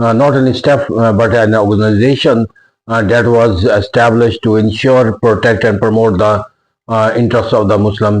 not an step but an organization that was established to ensure, protect and promote the interests of the Muslim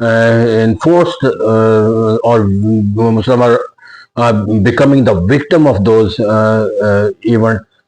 enforced or Muslim are becoming the victim of those event।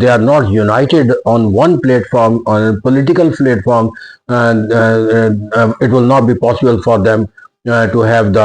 they are not united on one platform, on a political platform, it will not be possible for them to have the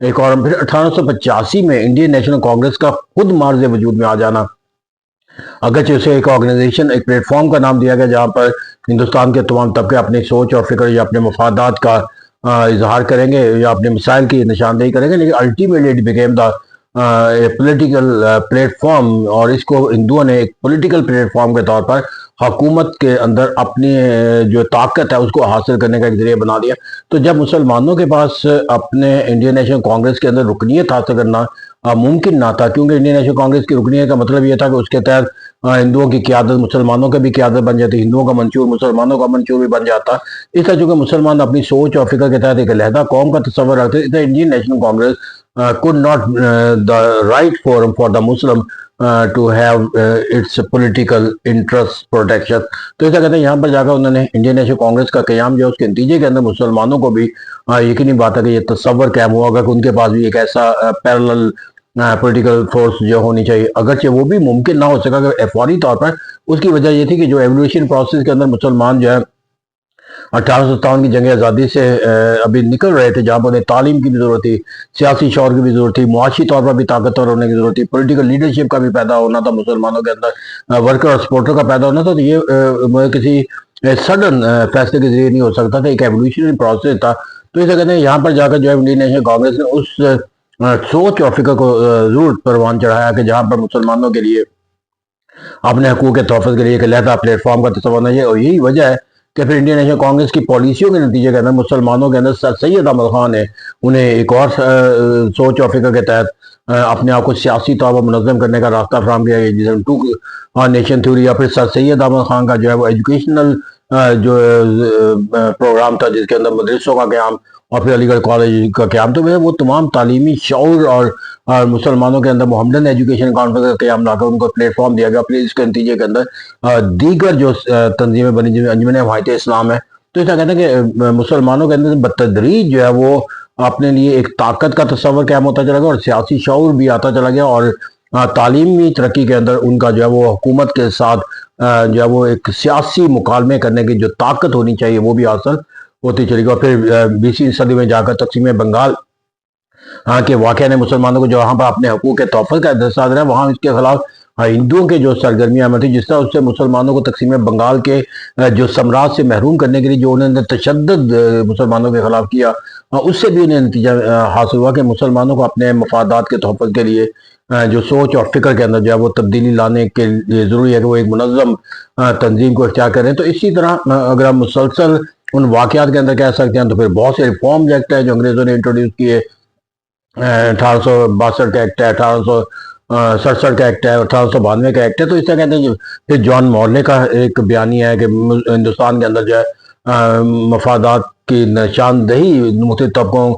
ایک اور پھر 1885 میں Indian national Congress کا خود Mars وجود میں آ جانا، اگرچہ اسے ایک آرگنائزیشن، ایک پلیٹ فارم کا نام دیا گیا جہاں پر ہندوستان کے تمام طبقے اپنی سوچ اور فکر یا اپنے مفادات کا اظہار کریں گے یا اپنے مسائل کی نشاندہی کریں گے، لیکن ultimately it became the political plate form, اور اس کو ہندوؤں نے ایک پولیٹیکل پلیٹ فارم کے طور پر حکومت کے اندر اپنی جو طاقت ہے اس کو حاصل کرنے کا ایک ذریعہ بنا دیا۔ تو جب مسلمانوں کے پاس اپنے انڈین نیشنل کانگریس کے اندر رکنیت حاصل کرنا ممکن نہ تھا، کیونکہ انڈین نیشنل کانگریس کی رکنیت کا مطلب یہ تھا کہ اس کے تحت ہندوؤں کی قیادت مسلمانوں کا بھی قیادت بن جاتی، ہندوؤں کا منشور مسلمانوں کا منشور بھی بن جاتا۔ اس طرح چونکہ مسلمان اپنی سوچ اور فکر کے تحت ایک علیحدہ قوم کا تصور رکھتے، اس طرح Indian national Congress could not the right forum for the Muslim to have its political interest protection۔ تو ایسا کہتے ہیں یہاں پر جا کر انہوں نے انڈین نیشنل کانگریس کا قیام جو اس کے نتیجے کے اندر مسلمانوں کو بھی یقینی بات ہے کہ یہ تصور قائم ہوا ہوگا کہ ان کے پاس بھی ایک ایسا پیرلل پولیٹیکل فورس جو ہونی چاہیے، اگرچہ وہ بھی ممکن نہ ہو سکا کہ فوری طور پر۔ اس کی وجہ یہ تھی کہ جو ایولیوشن پروسیس کے اندر مسلمان جو ہے 1857 کی جنگ آزادی سے ابھی نکل رہے تھے، جہاں پر انہیں تعلیم کی بھی ضرورت تھی، سیاسی شعور کی بھی ضرورت تھی، معاشی طور پر بھی طاقتور ہونے کی ضرورت تھی، پولیٹیکل لیڈرشپ کا بھی پیدا ہونا تھا مسلمانوں کے اندر، ورکر اور سپورٹر کا پیدا ہونا تھا۔ تو یہ کسی سڈن فیصلے کے ذریعے نہیں ہو سکتا تھا، ایک ایولیوشنری پروسیس تھا۔ تو اسے کہتے ہیں یہاں پر جا کر جو ہے انڈین نیشنل کانگریس نے اس سوچ اور فکر کو ضرور پروان چڑھایا کہ جہاں پر مسلمانوں کے لیے اپنے حقوق کے تحفظ کے لیے ایک علیحدہ پلیٹ فارم کا تصور نہیں ہے، اور یہی وجہ ہے کہ پھر انڈین نیشنل کانگریس کی پالیسیوں کے نتیجے کے اندر مسلمانوں کے اندر سر سید احمد خان نے انہیں ایک اور سوچ اور فکر کے تحت اپنے آپ کو سیاسی طور پر منظم کرنے کا راستہ فراہم کیا گیا، جسے ٹو نیشن تھیوری، یا پھر سر سید احمد خان کا جو ہے وہ ایجوکیشنل جو پروگرام تھا جس کے اندر مدرسوں کا قیام اور پھر علی گڑھ کالج کا قیام، تو وہ تمام تعلیمی شعور اور مسلمانوں کے اندر محمدن ایجوکیشن کانفرنس کا قیام لا کر ان کو پلیٹ فارم دیا گیا۔ پھر اس کے نتیجے کے اندر دیگر جو تنظیمیں بنی جن میں انجمن حمایت اسلام ہے، تو ایسا کہتے ہیں کہ مسلمانوں کے اندر بتدریج جو ہے وہ اپنے لیے ایک طاقت کا تصور قائم ہوتا چلا گیا، اور سیاسی شعور بھی آتا چلا گیا، اور تعلیمی ترقی کے اندر ان کا جو ہے وہ حکومت کے ساتھ جو ہے وہ ایک سیاسی مکالمے کرنے کی جو طاقت ہونی چاہیے وہ بھی حاصل ہوتی چلی گئی۔ اور پھر 20ویں صدی میں جا کر تقسیم بنگال کے واقعہ نے مسلمانوں کو جو وہاں پر اپنے حقوق کے تحفظ کا احساس رہا، وہاں اس کے خلاف ہندوؤں کے جو سرگرمیاں میں تھی، جس طرح اس سے مسلمانوں کو تقسیم بنگال کے جو ثمرات سے محروم کرنے کے لیے جو انہوں نے تشدد مسلمانوں کے خلاف کیا، اس سے بھی انہیں نتیجہ حاصل ہوا کہ مسلمانوں کو اپنے مفادات کے تحفظ کے لیے جو سوچ اور فکر کے اندر جو ہے وہ تبدیلی لانے کے لیے ضروری ہے کہ وہ ایک منظم تنظیم کو اختیار کریں۔ تو اسی طرح اگر ہم مسلسل ان واقعات کے اندر کہہ سکتے ہیں، تو پھر بہت سے ریفارم ایکٹ ہیں جو انگریزوں نے انٹروڈیوس کیے، 1862 کا ایکٹ ہے، 1867 کا ایکٹ ہے، 1892 کا ایکٹ ہے۔ تو اس طرح کہتے ہیں پھر جان مارلے کا ایک بیانیہ ہے کہ ہندوستان کے اندر جو ہے مفادات کی نشاندہی مختلف طبقوں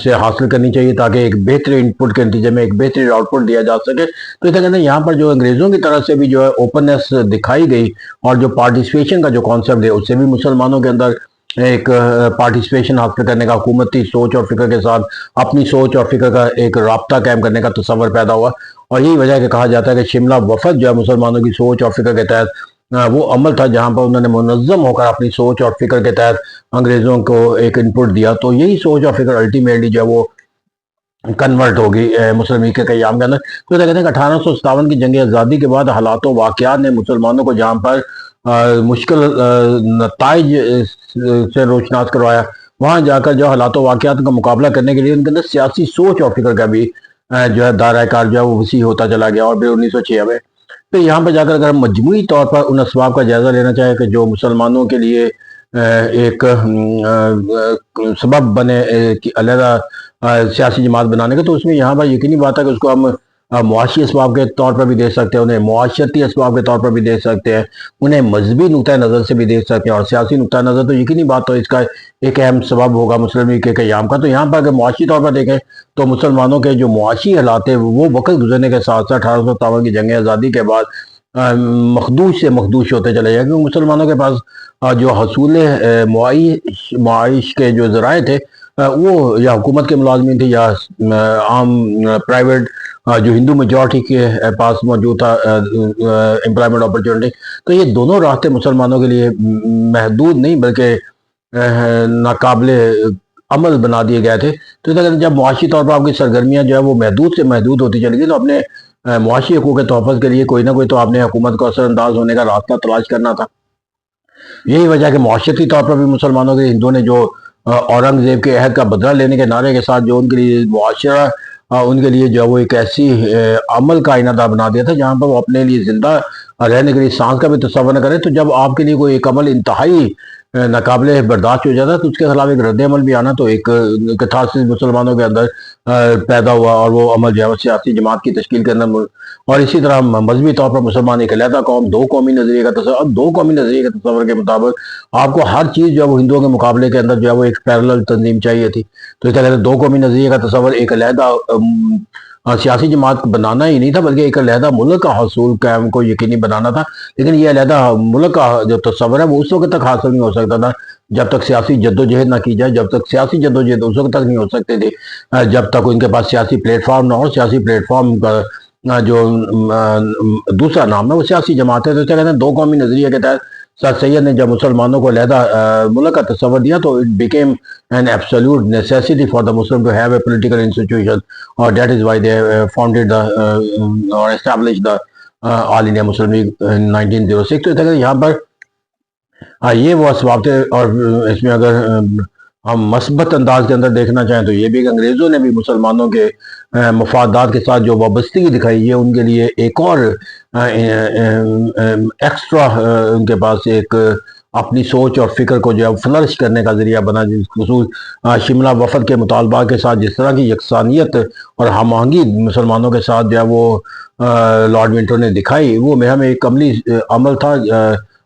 سے حاصل کرنی چاہیے تاکہ ایک بہتر انپٹ کے نتیجے میں ایک بہتر آؤٹ پٹ دیا جا سکے۔ تو اس طرح کہتے ہیں یہاں پر جو انگریزوں کی طرف سے بھی جو ہے اوپننس دکھائی گئی، اور جو پارٹیسپیشن کا جو کانسیپٹ ہے اس سے بھی مسلمانوں کے اندر ایک پارٹیسپیشن حاصل کرنے کا، حکومتی سوچ اور فکر کے ساتھ اپنی سوچ اور فکر کا ایک رابطہ قائم کرنے کا تصور پیدا ہوا۔ اور یہی وجہ ہے کہ کہا جاتا ہے کہ شملہ وفد جو ہے مسلمانوں کی سوچ اور فکر کے تحت وہ عمل تھا جہاں پر انہوں نے منظم ہو کر اپنی سوچ اور فکر کے تحت انگریزوں کو ایک انپٹ دیا۔ تو یہی سوچ اور فکر الٹیمیٹلی جو ہے وہ کنورٹ ہوگی مسلم لیگ کے قیام کے اندر۔ تو کہتے ہیں کہ 1857 کی جنگ آزادی کے بعد حالات و واقعات نے مسلمانوں کو جہاں پر مشکل نتائج سے روشناس کروایا، وہاں جا کر جو حالات و واقعات کا مقابلہ کرنے کے لیے ان کے اندر سیاسی سوچ اور فکر کا بھی جو ہے دائرہ کار جو ہے وہ وسیع ہوتا چلا گیا۔ اور پھر 1906 میں پھر یہاں پر جا کر اگر ہم مجموعی طور پر ان اسباب کا جائزہ لینا چاہیں کہ جو مسلمانوں کے لیے ایک سبب بنے علیحدہ سیاسی جماعت بنانے کا، تو اس میں یہاں پر یقینی بات ہے کہ اس کو ہم معاشی اسباب کے طور پر بھی دیکھ سکتے ہیں، انہیں معاشرتی اسباب کے طور پر بھی دیکھ سکتے ہیں، انہیں مذہبی نقطۂ نظر سے بھی دیکھ سکتے ہیں، اور سیاسی نقطۂ نظر تو یقینی بات تو اس کا ایک اہم سبب ہوگا مسلم لیگ کے قیام کا۔ تو یہاں پر اگر معاشی طور پر دیکھیں تو مسلمانوں کے جو معاشی حالات ہیں وہ وقت گزرنے کے ساتھ ساتھ 1857 کی جنگ آزادی کے بعد مخدوش سے مخدوش ہوتے چلے جائیں، کیونکہ مسلمانوں کے پاس جو حصول معاش کے جو ذرائع تھے وہ یا حکومت کے ملازمین تھے یا عام پرائیویٹ جو ہندو میجورٹی کے پاس موجود تھا امپلائمنٹ اپرچونٹی۔ تو یہ دونوں راستے مسلمانوں کے لیے محدود نہیں بلکہ ناقابل عمل بنا دیے گئے تھے. تو جب معاشی طور پر آپ کی سرگرمیاں جو ہے وہ محدود سے محدود ہوتی چلی گئی تو اپنے معاشی حقوق کے تحفظ کے لیے کوئی نہ کوئی تو آپ نے حکومت کو اثر انداز ہونے کا راستہ تلاش کرنا تھا. یہی وجہ کہ معاشرتی طور پر بھی مسلمانوں کے ہندوؤں نے جو اورنگزیب کے عہد کا بدلہ لینے کے نعرے کے ساتھ جو ان کے لیے معاشرہ ان کے لیے جو وہ ایک ایسی عمل کا آئینہ دار بنا دیا تھا جہاں پر وہ اپنے لیے زندہ رہنے کے لیے سانس کا بھی تصور نہ کرے. تو جب آپ کے لیے کوئی ایک عمل انتہائی ناقابل برداشت ہو جاتا ہے تو اس کے خلاف ایک رد عمل بھی آنا تو ایک کتھاسس مسلمانوں کے اندر پیدا ہوا اور وہ عمل جو ہے سیاسی جماعت کی تشکیل کے اندر. اور اسی طرح مذہبی طور پر مسلمان ایک علیحدہ قوم دو قومی نظریے کا تصور دو قومی نظریے کے تصور کے مطابق آپ کو ہر چیز جو ہے وہ ہندوؤں کے مقابلے کے اندر جو ہے وہ ایک پیرلل تنظیم چاہیے تھی. تو اس طرح دو قومی نظریے کا تصور ایک علیحدہ سیاسی جماعت بنانا ہی نہیں تھا بلکہ ایک علیحدہ ملک کا حصول قیام کو یقینی بنانا تھا. لیکن یہ علیحدہ ملک کا جو تصور ہے وہ اس وقت تک حاصل نہیں ہو سکتا تھا جب تک سیاسی جدوجہد نہ کی جائے. جب تک سیاسی جدوجہد اس وقت تک نہیں ہو سکتے تھے جب تک ان کے پاس سیاسی پلیٹ فارم نہ ہو. سیاسی پلیٹ فارم کا جو دوسرا نام ہے وہ سیاسی جماعت ہے. تو کہتے ہیں دو قومی نظریے کے تحت سر سید نے جب مسلمانوں کو علیحدہ ملک کا تصور دیا تو it became an absolute necessity for the Muslim to have a political institution or that is why they founded the or established the All India Muslim League in 1906. تو یہاں پر یہ وہ اسباب تھے. اور اس میں اگر ہم مثبت انداز کے اندر دیکھنا چاہیں تو یہ بھی کہ انگریزوں نے بھی مسلمانوں کے مفادات کے ساتھ جو وابستگی دکھائی ہے ان کے لیے ایک اور ایکسٹرا ان کے پاس ایک اپنی سوچ اور فکر کو جو ہے فلرش کرنے کا ذریعہ بنا. خصوص شملہ وفد کے مطالبہ کے ساتھ جس طرح کی یکسانیت اور ہم آہنگی مسلمانوں کے ساتھ جو ہے وہ لارڈ ونٹر نے دکھائی وہ میں ہمیں ایک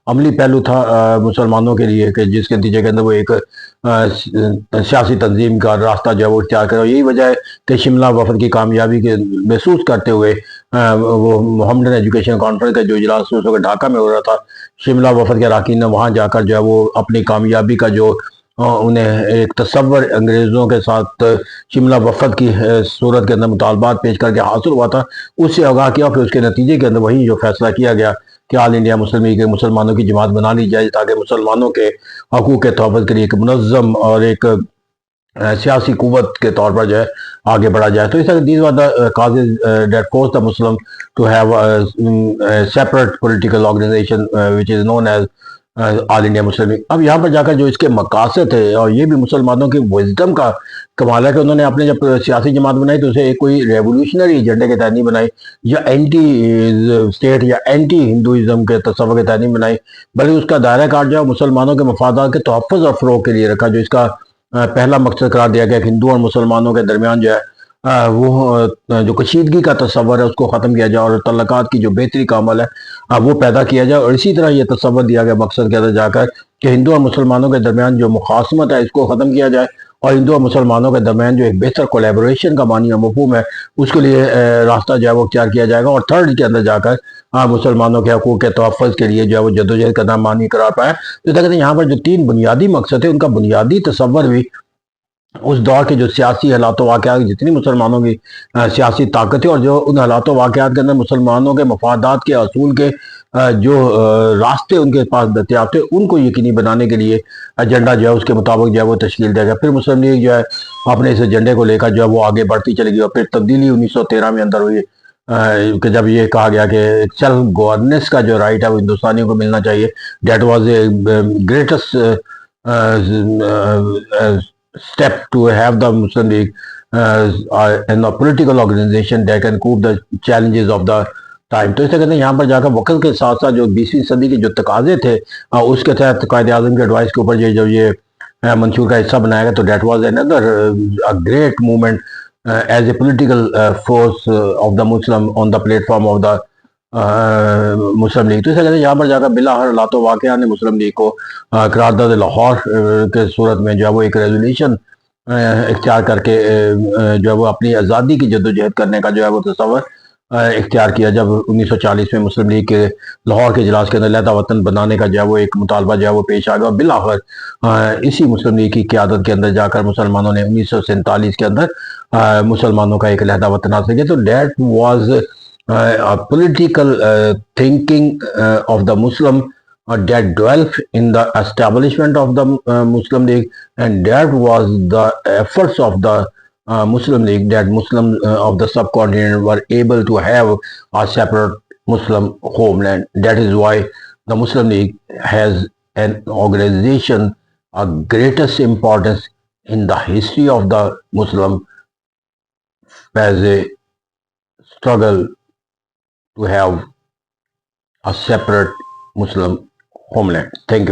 عملی پہلو تھا مسلمانوں کے لیے کہ جس کے نتیجے کے اندر وہ ایک سیاسی تنظیم کا راستہ جو ہے وہ اختیار کرے. یہی وجہ ہے کہ شملہ وفد کی کامیابی کے محسوس کرتے ہوئے وہ محمدن ایجوکیشن کانفرنس کا جو اجلاس اس وقت ڈھاکہ میں ہو رہا تھا شملہ وفد کے اراکین نے وہاں جا کر جو ہے وہ اپنی کامیابی کا جو انہیں ایک تصور انگریزوں کے ساتھ شملہ وفد کی صورت کے اندر مطالبات پیش کر کے حاصل ہوا تھا اس سے آگاہ کیا. پھر اس کے نتیجے کے اندر وہی جو فیصلہ کیا گیا کہ آل انڈیا مسلم لیگ کے مسلمانوں کی جماعت بنا لی جائے تاکہ مسلمانوں کے حقوق کے تحفظ کے لیے ایک منظم اور ایک سیاسی قوت کے طور پر جو ہے آگے بڑھا جائے. تو اس طرح these were the causes that forced the Muslim to have a separate political organization which is known as all India Muslim league. اب یہاں پر جا کر جو اس کے مقاصد تھے اور یہ بھی مسلمانوں کی وزڈم کا کمال ہے کہ انہوں نے اپنے جب سیاسی جماعت بنائی تو اسے ایک کوئی ریولوشنری ایجنڈے کے تحت نہیں بنائی یا اینٹی اسٹیٹ یا اینٹی ہندوازم کے تصور کے تحت نہیں بنائی بلکہ اس کا دائرہ کار جو ہے مسلمانوں کے مفادات کے تحفظ اور فروغ کے لیے رکھا. جو اس کا پہلا مقصد قرار دیا گیا کہ ہندو اور مسلمانوں کے درمیان جو ہے وہ جو کشیدگی کا تصور ہے اس کو ختم کیا جائے اور تعلقات کی جو بہتری کا عمل ہے وہ پیدا کیا جائے. اور اسی طرح یہ تصور دیا گیا مقصد کے اندر جا کر کہ ہندو اور مسلمانوں کے درمیان جو مخاصمت ہے اس کو ختم کیا جائے اور ہندو اور مسلمانوں کے درمیان جو ایک بہتر کولیبوریشن کا معنی اور مفہوم ہے اس کے لیے راستہ جو ہے وہ اختیار کیا جائے گا. اور تھرڈ کے اندر جا کر مسلمانوں کے حقوق کے تحفظ کے لیے جو ہے وہ جدوجہد کرنا معنی قرار پایا. تو کہتے ہیں یہاں پر جو تین بنیادی مقصد ہیں ان کا بنیادی تصور بھی اس دور کے جو سیاسی حالات و واقعات جتنی مسلمانوں کی سیاسی طاقت ہے اور جو ان حالات و واقعات کے اندر مسلمانوں کے مفادات کے اصول کے جو راستے ان کے پاس دستیاب تھے ان کو یقینی بنانے کے لیے ایجنڈا جو ہے اس کے مطابق جو ہے وہ تشکیل دیا گیا. پھر مسلم لیگ جو ہے اپنے اس ایجنڈے کو لے کر جو ہے وہ آگے بڑھتی چلی گئی اور پھر تبدیلی 1913 میں اندر ہوئی کہ جب یہ کہا گیا کہ سیلف گورننس کا جو رائٹ ہے وہ ہندوستانیوں کو ملنا چاہیے. That was a greatest step to have the Muslim League and a political organization that can cope the challenges of the time. تو اس سے کہتے ہیں یہاں پر جا کر وقت کے ساتھ ساتھ جو 20ویں صدی کے جو تقاضے تھے اس کے تحت قائد اعظم کے ایڈوائس کے اوپر جب یہ منشور کا حصہ بنایا گیا تو that was another great movement as a political force of the Muslim on the platform of the Muslim league. تو اس طرح یہاں پر جا کر بلاخر حالات و واقعہ نے مسلم لیگ کو قرارداد لاہور کے صورت میں جو ہے وہ ایک ریزولیوشن اختیار کر کے جو ہے وہ اپنی آزادی کی جدوجہد کرنے کا جو ہے وہ تصور اختیار کیا. جب 1940 میں مسلم لیگ کے لاہور کے اجلاس کے اندر علیحدہ وطن بنانے کا جو ہے وہ ایک مطالبہ جو ہے وہ پیش آ گیا. بلاخر اسی مسلم لیگ کی قیادت کے اندر جا کر مسلمانوں نے 1947 کے اندر مسلمانوں کا ایک علیحدہ وطن حاصل کیا. تو that was political thinking of the Muslim that dwelt in the establishment of the Muslim League, and that was the efforts of the Muslim League that Muslims of the subcontinent were able to have a separate Muslim homeland. That is why the Muslim League has an organization of greatest importance in the history of the Muslim as a struggle to have a separate Muslim homeland. Thank you.